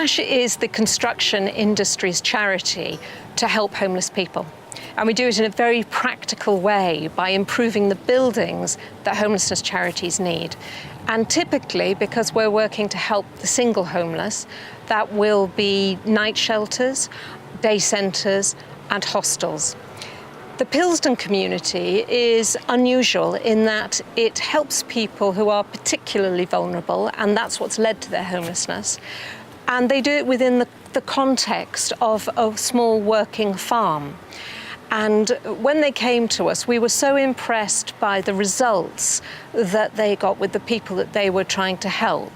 Crash is the construction industry's charity to help homeless people. And we do it in a very practical way by improving the buildings that homelessness charities need. And typically, because we're working to help the single homeless, that will be night shelters, day centres and hostels. The Pilsdon Community is unusual in that it helps people who are particularly vulnerable, and that's what's led to their homelessness. And they do it within the context of a small working farm. And when they came to us, we were so impressed by the results that they got with the people that they were trying to help.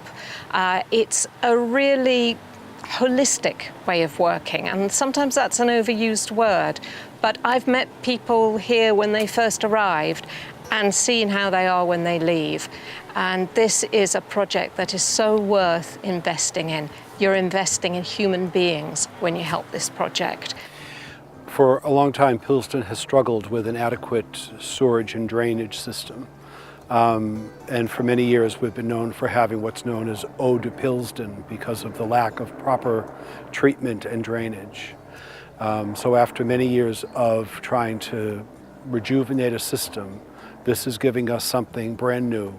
It's a really holistic way of working, and sometimes that's an overused word, but I've met people here when they first arrived and seen how they are when they leave. And this is a project that is so worth investing in. You're investing in human beings when you help this project. For a long time, Pilsdon has struggled with an adequate sewerage and drainage system. And for many years, we've been known for having what's known as Eau de Pilsdon because of the lack of proper treatment and drainage. So after many years of trying to rejuvenate a system, this is giving us something brand new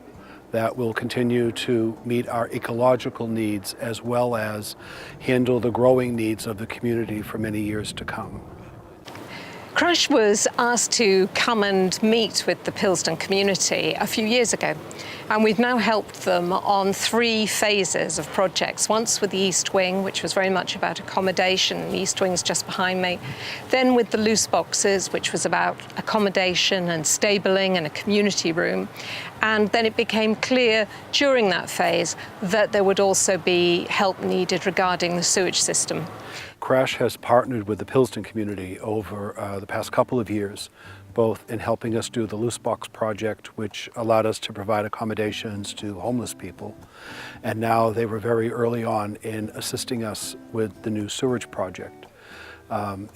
that will continue to meet our ecological needs as well as handle the growing needs of the community for many years to come. Crash was asked to come and meet with the Pilsdon community a few years ago, and we've now helped them on 3 phases of projects. Once with the East Wing, which was very much about accommodation. The East Wing's just behind me. Then with the loose boxes, which was about accommodation and stabling and a community room. And then it became clear during that phase that there would also be help needed regarding the sewage system. Crash has partnered with the Pilsdon community over the past couple of years, both in helping us do the loose box project, which allowed us to provide accommodations to homeless people. And now they were very early on in assisting us with the new sewage project,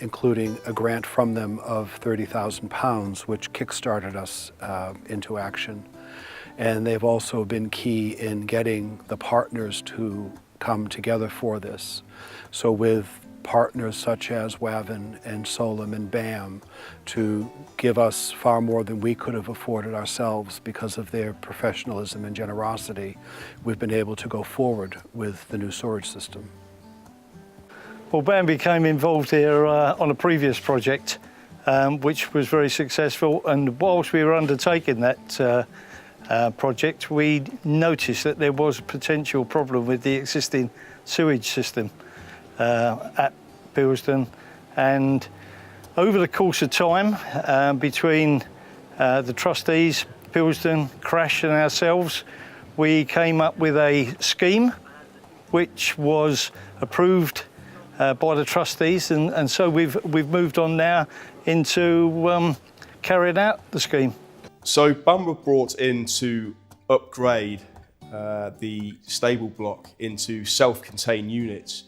including a grant from them of £30,000, which kickstarted us into action. And they've also been key in getting the partners to come together for this. So with partners such as Wavin and Solom and BAM to give us far more than we could have afforded ourselves because of their professionalism and generosity, we've been able to go forward with the new storage system. Well, BAM became involved here on a previous project, which was very successful, and whilst we were undertaking that project, we noticed that there was a potential problem with the existing sewage system at Pilsdon, and over the course of time between the trustees, Pilsdon, Crash and ourselves, we came up with a scheme which was approved by the trustees, and so we've moved on now into carrying out the scheme. So BAM were brought in to upgrade the stable block into self-contained units,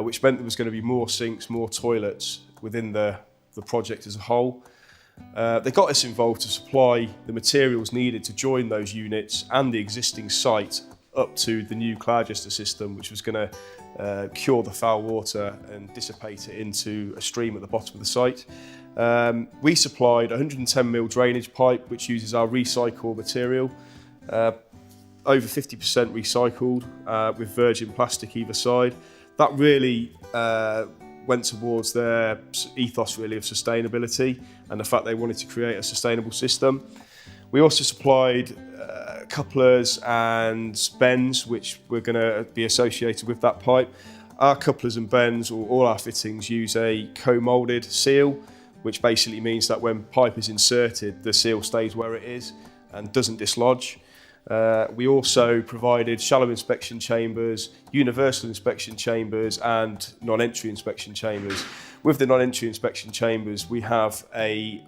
which meant there was going to be more sinks, more toilets within the project as a whole. They got us involved to supply the materials needed to join those units and the existing site up to the new Cloudchester system, which was going to cure the foul water and dissipate it into a stream at the bottom of the site. We supplied 110mm drainage pipe, which uses our recycled material, over 50% recycled with virgin plastic either side. That really went towards their ethos really of sustainability and the fact they wanted to create a sustainable system. We also supplied couplers and bends, which were going to be associated with that pipe. Our couplers and bends, or all our fittings, use a co-moulded seal, which basically means that when pipe is inserted, the seal stays where it is and doesn't dislodge. We also provided shallow inspection chambers, universal inspection chambers and non-entry inspection chambers. With the non-entry inspection chambers, we have a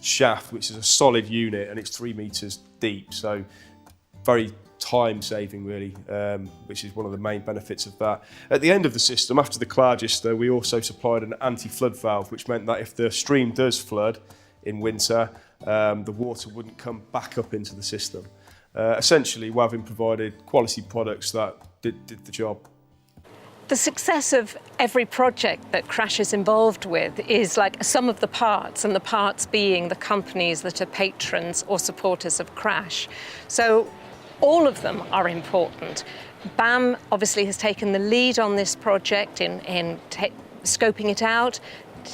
shaft which is a solid unit and it's 3 metres deep, so very time saving really, which is one of the main benefits of that. At the end of the system, after the Cloudchester, we also supplied an anti-flood valve, which meant that if the stream does flood in winter, the water wouldn't come back up into the system. Essentially, Wavin provided quality products that did the job. The success of every project that Crash is involved with is like a sum of the parts, and the parts being the companies that are patrons or supporters of Crash. So all of them are important. BAM obviously has taken the lead on this project in scoping it out,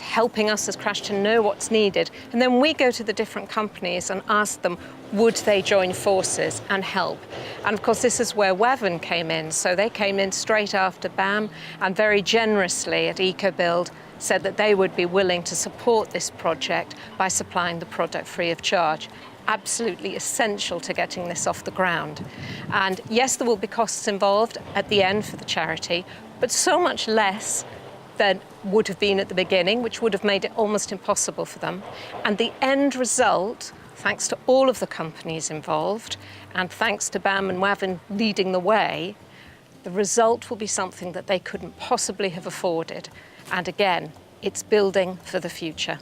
helping us as Crash to know what's needed. And then we go to the different companies and ask them, would they join forces and help? And of course, this is where Wavin came in. So they came in straight after BAM and very generously at EcoBuild said that they would be willing to support this project by supplying the product free of charge. Absolutely essential to getting this off the ground. And yes, there will be costs involved at the end for the charity, but so much less than would have been at the beginning, which would have made it almost impossible for them. And the end result, thanks to all of the companies involved, and thanks to BAM and Wavin leading the way, the result will be something that they couldn't possibly have afforded. And again, it's building for the future.